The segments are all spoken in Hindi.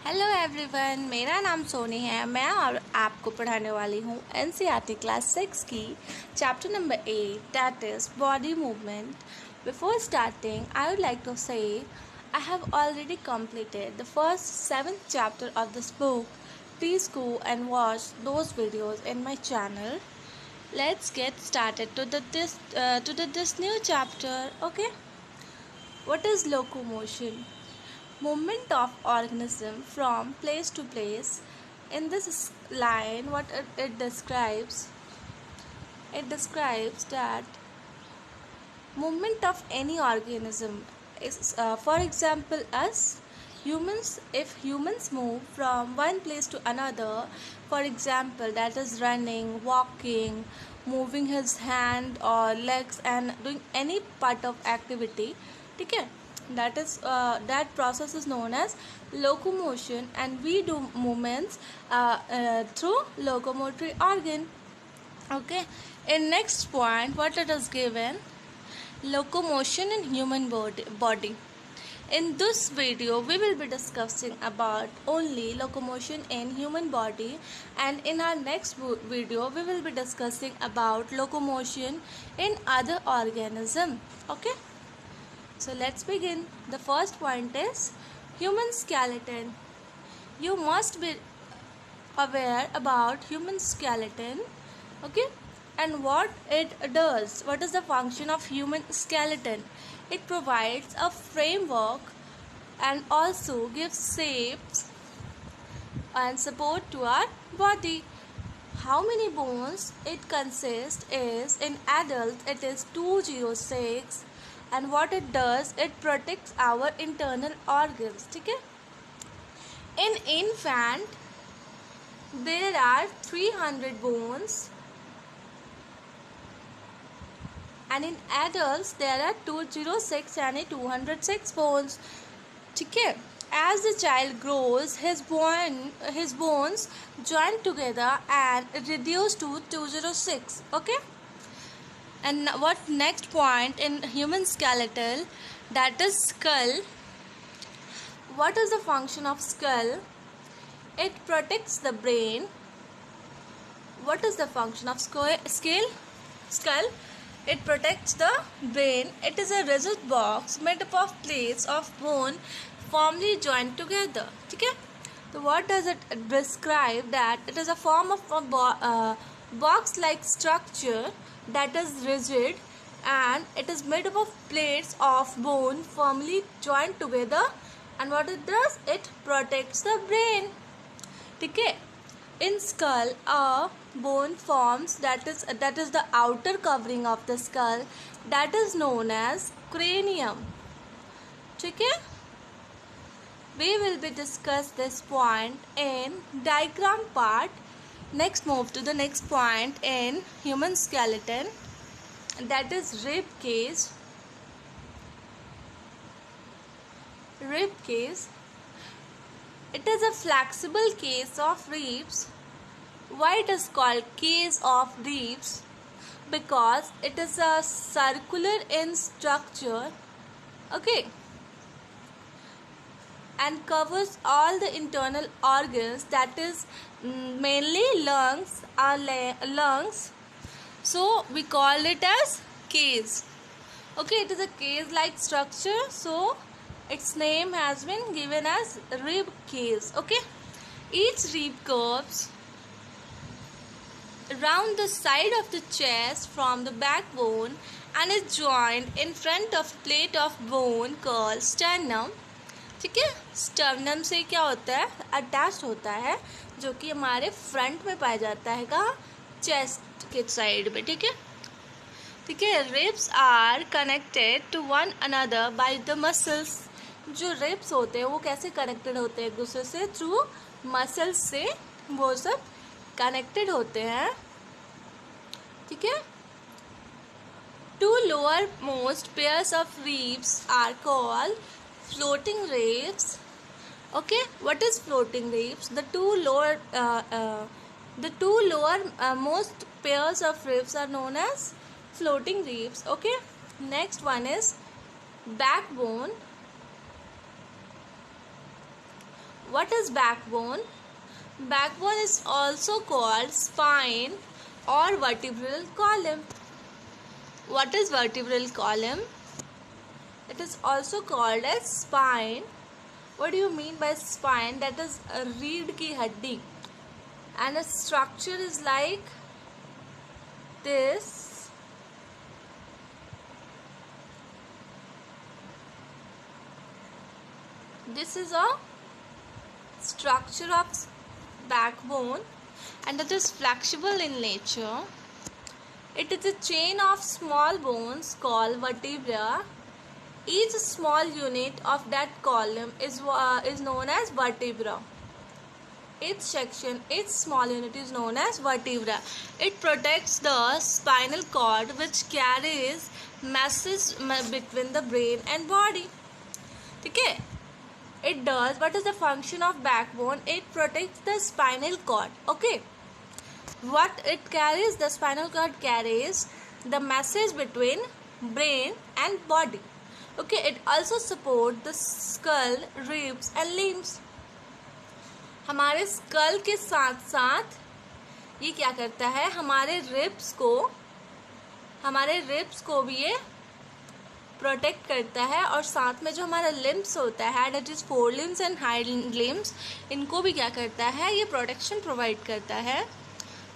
हेलो एवरीवन, मेरा नाम सोनी है। मैं और आपको पढ़ाने वाली हूँ एनसीईआरटी क्लास 6 की chapter number 8 that is body movement. Before starting I would like to say I have already completed the first 7th chapter of this book. Please go and watch those videos in my channel. Let's get started to this new chapter. Okay, what is locomotion? Movement of organism from place to place. In this line, what it describes that movement of any organism is, for example, us humans. If humans move from one place to another, for example, that is running, walking, moving his hand or legs and doing any part of activity, ठीक है, that process is known as locomotion, and we do movements through locomotory organ. Okay, in next point, what it is given: locomotion in human body. In this video we will be discussing about only locomotion in human body, and in our next video we will be discussing about locomotion in other organism. Okay, so let's begin. The first point is human skeleton. You must be aware about human skeleton. Okay, and what it does. What is the function of human skeleton? It provides a framework and also gives shapes and support to our body. How many bones it consists is, in adult it is 206, and what it does, it protects our internal organs. ठीक है, in infant there are 300 bones, and in adults there are 206 यानी 206 bones. ठीक है, as the child grows his bones join together and reduce to 206. Okay, and what next point in human skeletal, that is skull. What is the function of skull? It protects the brain. What is the function of skull? It protects the brain. It is a rigid box made up of plates of bone firmly joined together. ठीक है, so what does it describe? That it is a form of a box like structure that is rigid, and it is made up of plates of bone firmly joined together, and what it does, it protects the brain. ठीक है, in skull a bone forms, that is the outer covering of the skull, that is known as cranium. ठीक है, we will be discuss this point in diagram part. Next, move to the next point in human skeleton, that is rib cage. It is a flexible case of ribs. Why it is called case of ribs? Because it is a circular in structure. Okay, and covers all the internal organs, that is mainly lungs. So we call it as case. Okay, it is a case like structure, so its name has been given as rib case. Okay, each rib curves around the side of the chest from the backbone and is joined in front of plate of bone called sternum. ठीक है, स्टर्नम से क्या होता है, अटैच होता है, जो कि हमारे फ्रंट में पाया जाता है, कहाँ, चेस्ट के साइड में. ठीक है, ठीक है, ribs are connected to one another by the muscles. जो रिब्स होते हैं वो कैसे कनेक्टेड होते हैं एक दूसरे से, थ्रू मसल्स से वो सब कनेक्टेड होते हैं. ठीक है, two lower most pairs of ribs are called floating ribs. Okay, what is floating ribs? The two lower most pairs of ribs are known as floating ribs. Okay, next one is backbone. What is backbone? Backbone is also called spine or vertebral column. What is vertebral column? It is also called as spine. What do you mean by spine? That is a रीढ़ की हड्डी. And its structure is like this. This is a structure of backbone, and it is flexible in nature. It is a chain of small bones called vertebra. Each small unit of that column is known as vertebra. Each small unit is known as vertebra. It protects the spinal cord, which carries messages between the brain and body. Okay? It does. What is the function of backbone? It protects the spinal cord. Okay? What it carries? The spinal cord carries the message between brain and body. Okay, it also supports the skull, ribs and limbs. हमारे स्कल के साथ साथ ये क्या करता है, हमारे रिब्स को भी ये प्रोटेक्ट करता है, और साथ में जो हमारा लिम्स होता है, that is four limbs and hind limbs, इनको भी क्या करता है, ये प्रोटेक्शन प्रोवाइड करता है.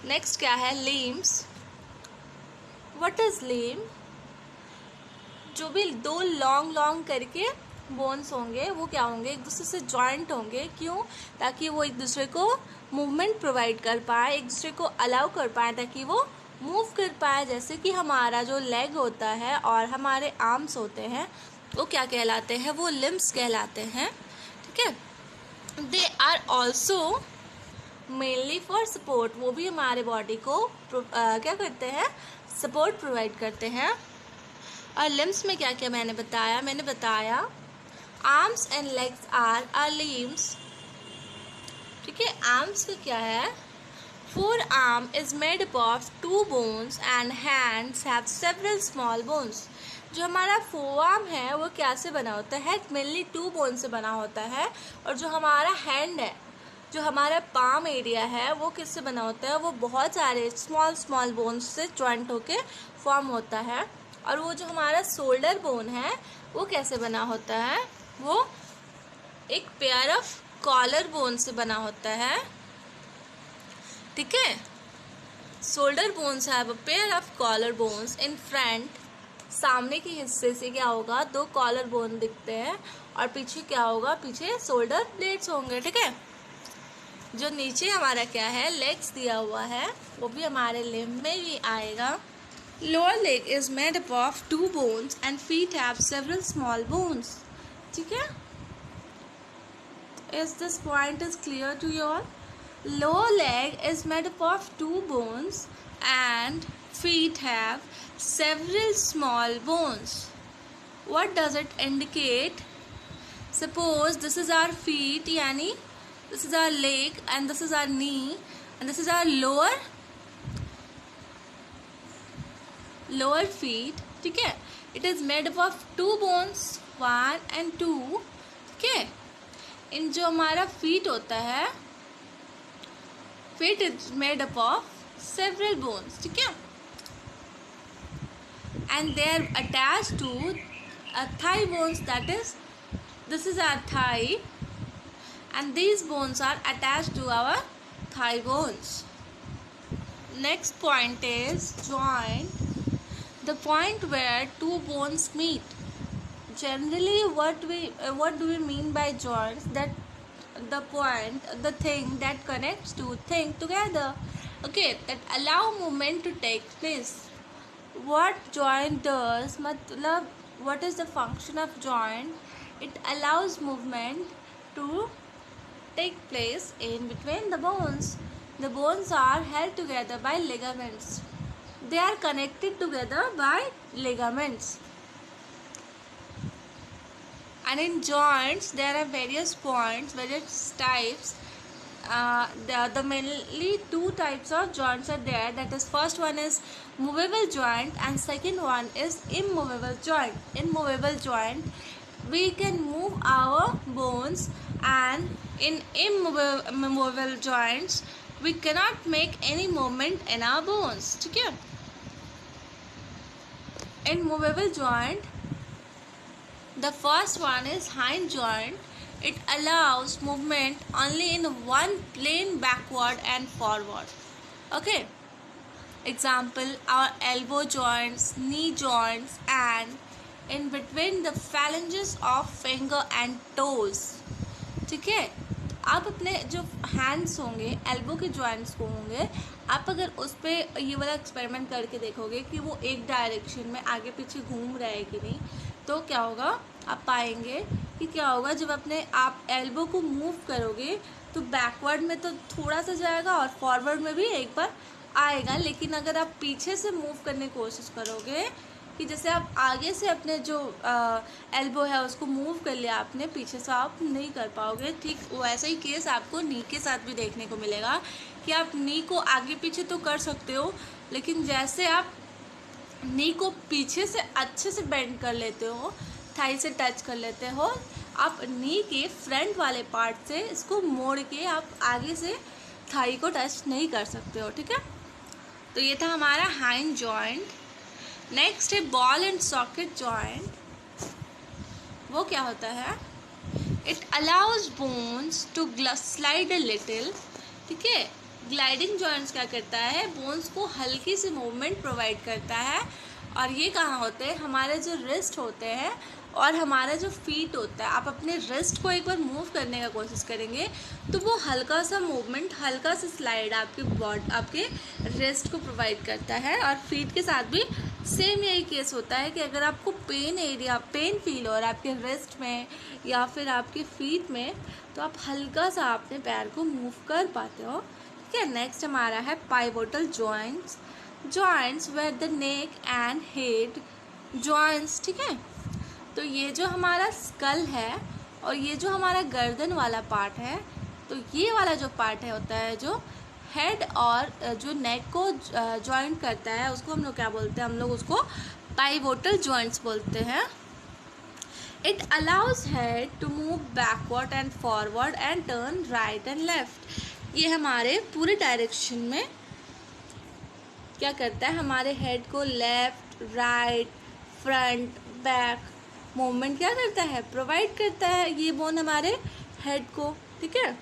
नेक्स्ट क्या है, लिम्स. What is limb? जो भी दो लॉन्ग करके बोन्स होंगे वो क्या होंगे, एक दूसरे से जॉइंट होंगे. क्यों? ताकि वो एक दूसरे को मूवमेंट प्रोवाइड कर पाए, एक दूसरे को अलाउ कर पाए, ताकि वो मूव कर पाए. जैसे कि हमारा जो लेग होता है और हमारे आर्म्स होते हैं वो क्या कहलाते हैं, वो लिम्स कहलाते हैं. ठीक है. They are also mainly for support. वो भी हमारे बॉडी को क्या करते हैं, सपोर्ट प्रोवाइड करते हैं. और लिम्स में क्या क्या मैंने बताया arms and legs are limbs. ठीक है. आर्म्स का क्या है, forearm is made up of 2 bones and hands have several small bones. जो हमारा फोर आर्म है वो क्या से बना होता है, मेनली 2 bones से बना होता है. और जो हमारा हैंड है, जो हमारा पाम एरिया है, वो किससे बना होता है, वो बहुत सारे स्मॉल बोन्स से जॉइंट होके फॉर्म होता है. और वो जो हमारा शोल्डर बोन है वो कैसे बना होता है, वो एक पेयर ऑफ कॉलर बोन से बना होता है. ठीक है. Shoulder bones have a pair of collar bones in front. सामने के हिस्से से क्या होगा, 2 कॉलर बोन दिखते हैं, और पीछे क्या होगा, पीछे शोल्डर ब्लेड्स होंगे. ठीक है. जो नीचे हमारा क्या है, लेग्स दिया हुआ है, वो भी हमारे लिम्ब में भी आएगा. Lower leg is made up of 2 bones and feet have several small bones. ठीक है. Is this point is clear to you all? Lower leg is made up of 2 bones and feet have several small bones. What does it indicate? Suppose this is our feet, यानी this is our leg and this is our knee and this is our lower feet. ठीक है. It is made up of 2 bones, 1 and 2. ठीक है. इन जो हमारा feet होता है, feet is made up of several bones. ठीक है. And they are attached to a thigh bones, that is, this is our thigh, and these bones are attached to our thigh bones. Next point is joint. The point where 2 bones meet. Generally, what do we mean by joints? That the point, the thing that connects 2 things together. Okay, that allow movement to take place. What joint does? मतलब what is the function of joint? It allows movement to take place in between the bones. The bones are held together by ligaments. They are connected together by ligaments. And in joints there are various points, various types. The mainly 2 types of joints are there. That is, first one is movable joint and second one is immovable joint. In movable joint we can move our bones and in immovable joints we cannot make any movement in our bones. ठीक है. In movable joint, the first one is hind joint. It allows movement only in one plane backward and forward. Okay. Example, our elbow joints, knee joints, and in between the phalanges of finger and toes. ठीक है. आप अपने जो हैंड्स होंगे, एल्बो के जॉइंट्स को होंगे, आप अगर उस पर ये वाला एक्सपेरिमेंट करके देखोगे कि वो एक डायरेक्शन में आगे पीछे घूम रहा है कि नहीं, तो क्या होगा, आप पाएंगे कि क्या होगा, जब अपने आप एल्बो को मूव करोगे तो बैकवर्ड में तो थोड़ा सा जाएगा और फॉरवर्ड में भी एक बार आएगा. लेकिन अगर आप पीछे से मूव करने की कोशिश करोगे कि जैसे आप आगे से अपने जो एल्बो है उसको मूव कर लिया आपने, पीछे से आप नहीं कर पाओगे. ठीक वैसा ही केस आपको नी के साथ भी देखने को मिलेगा कि आप नी को आगे पीछे तो कर सकते हो, लेकिन जैसे आप नी को पीछे से अच्छे से बेंड कर लेते हो, थाई से टच कर लेते हो, आप नी के फ्रंट वाले पार्ट से इसको मोड़ के आप आगे से थाई को टच नहीं कर सकते हो. ठीक है. तो ये था हमारा हाइंड जॉइंट. नेक्स्ट है बॉल एंड सॉकेट जॉइंट. वो क्या होता है, it allows bones to slide a little. ठीक है. ग्लाइडिंग जॉइंट्स क्या करता है, बोन्स को हल्की सी मूवमेंट प्रोवाइड करता है. और ये कहाँ होते हैं, हमारे जो रिस्ट होते हैं और हमारा जो फीट होता है. आप अपने रिस्ट को एक बार मूव करने का कोशिश करेंगे तो वो हल्का सा मूवमेंट, हल्का सा स्लाइड आपके रिस्ट को प्रोवाइड करता है. और फीट के साथ भी सेम यही केस होता है कि अगर आपको पेन फील हो रहा है आपके रिस्ट में या फिर आपके फीट में, तो आप हल्का सा अपने पैर को मूव कर पाते हो. ठीक है. नेक्स्ट हमारा है pivotal joints where the neck and head joints. ठीक है. तो ये जो हमारा स्कल है और ये जो हमारा गर्दन वाला पार्ट है, तो ये वाला जो पार्ट है होता है जो हेड और जो नेक को जॉइंट करता है, उसको हम लोग क्या बोलते हैं, हम लोग उसको पाइवोटल जॉइंट्स बोलते हैं. It allows head to move backward and forward and turn right and left. ये हमारे पूरे डायरेक्शन में क्या करता है, हमारे हेड को left, right, front, back movement क्या करता है, प्रोवाइड करता है ये बोन हमारे हेड को. ठीक है.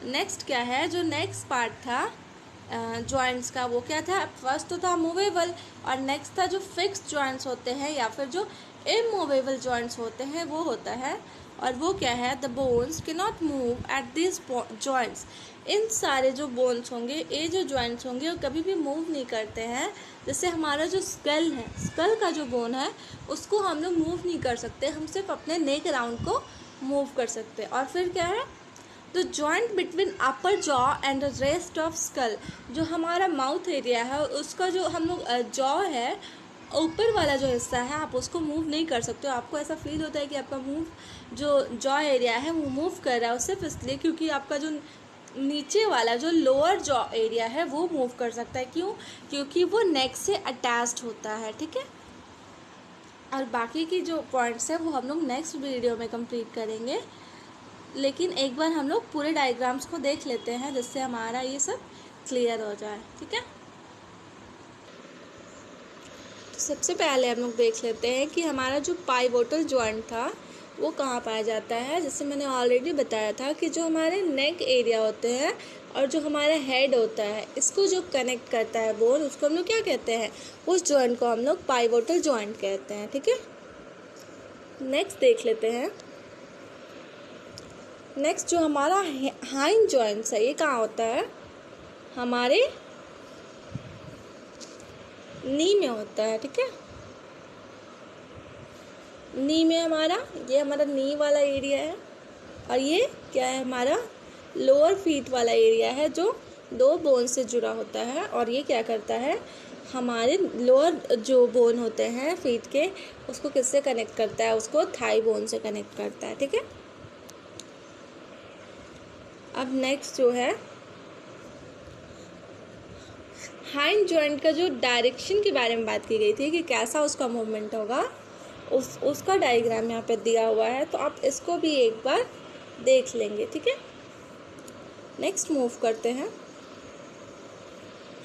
नेक्स्ट क्या है, जो नेक्स्ट पार्ट था जॉइंट्स का, वो क्या था, फर्स्ट तो था मूवेबल और नेक्स्ट था जो फिक्स्ड जॉइंट्स होते हैं या फिर जो इमूवेबल जॉइंट्स होते हैं, वो होता है. और वो क्या है, द बोन्स के not move at this joints. इन सारे जो बोन्स होंगे, ये जो जॉइंट्स होंगे, वो कभी भी मूव नहीं करते हैं. जैसे हमारा जो स्कल है, स्कल का जो बोन है उसको हम लोग मूव नहीं कर सकते, हम सिर्फ अपने नेक राउंड को मूव कर सकते. और फिर क्या है, the joint between upper jaw and the rest of skull. जो हमारा माउथ एरिया है उसका जो हम लोग जॉ है, ऊपर वाला जो हिस्सा है, आप उसको मूव नहीं कर सकते हो. आपको ऐसा फील होता है कि आपका जो जॉ एरिया है वो मूव कर रहा है, सिर्फ इसलिए क्योंकि आपका जो नीचे वाला जो लोअर जॉ एरिया है वो मूव कर सकता है. क्यों, क्योंकि वो नेक से अटैच्ड होता है. ठीक है. और बाकी की जो पॉइंट्स है वो हम लोग नेक्स्ट वीडियो में कंप्लीट करेंगे, लेकिन एक बार हम लोग पूरे डायग्राम्स को देख लेते हैं जिससे हमारा ये सब क्लियर हो जाए. ठीक है. तो सबसे पहले हम लोग देख लेते हैं कि हमारा जो पाइवोटल जॉइंट था वो कहाँ पाया जाता है. जैसे मैंने ऑलरेडी बताया था कि जो हमारे नेक एरिया होते हैं और जो हमारा हेड होता है, इसको जो कनेक्ट करता है बोन, उसको हम लोग क्या कहते हैं, उस जॉइंट को हम लोग पाइवोटल जॉइंट कहते हैं. ठीक है. नेक्स्ट देख लेते हैं. नेक्स्ट जो हमारा हाइंड जॉइंट्स है, ये कहाँ होता है, हमारे नी में होता है. ठीक है. नी में ये हमारा नी वाला एरिया है और ये क्या है, हमारा लोअर फीट वाला एरिया है जो दो बोन से जुड़ा होता है. और ये क्या करता है, हमारे लोअर जो बोन होते हैं फीट के, उसको किससे कनेक्ट करता है, उसको थाई बोन से कनेक्ट करता है. ठीक है. अब नेक्स्ट जो है हाइंड जॉइंट का जो डायरेक्शन के बारे में बात की गई थी कि कैसा उसका मूवमेंट होगा, उसका डायग्राम यहाँ पे दिया हुआ है. तो आप इसको भी एक बार देख लेंगे, ठीक है। नेक्स्ट मूव करते हैं।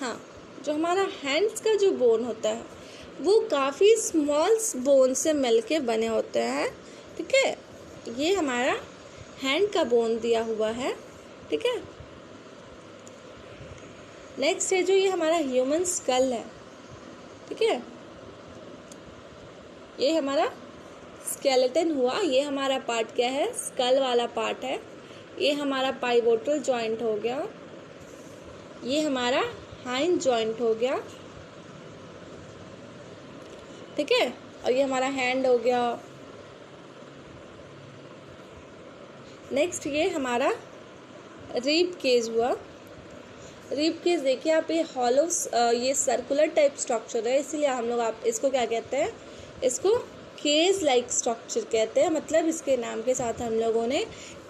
हाँ, जो हमारा हैंड्स का जो बोन होता है वो काफ़ी स्मॉल बोन से मिलके बने होते हैं, ठीक है। ये हमारा हैंड का बोन दिया हुआ है, ठीक है। नेक्स्ट है जो ये हमारा ह्यूमन स्कल है, ठीक है। ये हमारा स्केलेटन हुआ, ये हमारा पार्ट क्या है, स्कल वाला पार्ट है। ये हमारा पाइवोटल जॉइंट हो गया, ये हमारा हाइंड जॉइंट हो गया, ठीक है। और ये हमारा हैंड हो गया। नेक्स्ट ये हमारा रिब केज हुआ। रिब केज देखिए आप, ये हॉलो, ये सर्कुलर टाइप स्ट्रक्चर है, इसीलिए हम लोग आप इसको क्या कहते हैं, इसको केज लाइक स्ट्रक्चर कहते हैं। मतलब इसके नाम के साथ हम लोगों ने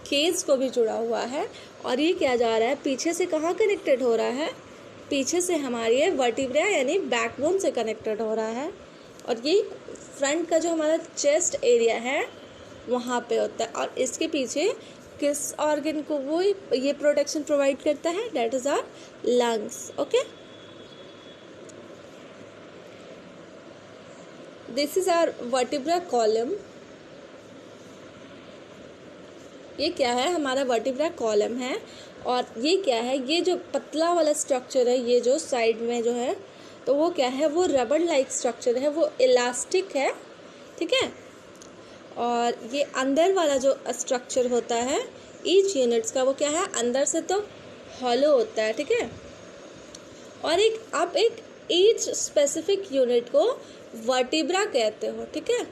केज को भी जुड़ा हुआ है। और ये क्या जा रहा है, पीछे से कहाँ कनेक्टेड हो रहा है, पीछे से हमारी वर्टिब्रा यानी बैकबोन से कनेक्टेड हो रहा है। और ये फ्रंट का जो हमारा चेस्ट एरिया है वहाँ पे होता है। और इसके पीछे किस ऑर्गन को वो ये प्रोटेक्शन प्रोवाइड करता है, that is our lungs, okay. This is our vertebra column. ये क्या है, हमारा वर्टिब्रा कॉलम है। और ये क्या है, ये जो पतला वाला स्ट्रक्चर है, ये जो साइड में जो है, तो वो क्या है, वो रबर लाइक स्ट्रक्चर है, वो इलास्टिक है, ठीक है। और ये अंदर वाला जो स्ट्रक्चर होता है ईच यूनिट्स का, वो क्या है, अंदर से तो हॉलो होता है, ठीक है। और आप एक ईच स्पेसिफिक यूनिट को वर्टिब्रा कहते हो, ठीक है।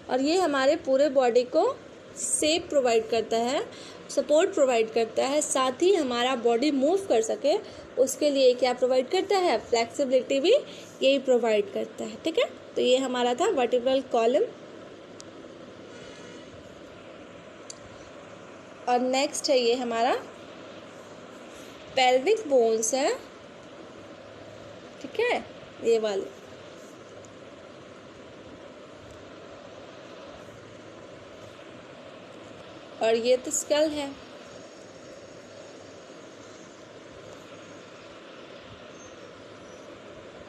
और ये हमारे पूरे बॉडी को शेप प्रोवाइड करता है, सपोर्ट प्रोवाइड करता है, साथ ही हमारा बॉडी मूव कर सके उसके लिए क्या प्रोवाइड करता है, फ्लेक्सिबिलिटी भी यही प्रोवाइड करता है, ठीक है। तो ये हमारा था वर्टिब्रल कॉलम। और नेक्स्ट है ये हमारा पेल्विक बोन्स है, ठीक है, ये वाले। और ये तो स्कल है।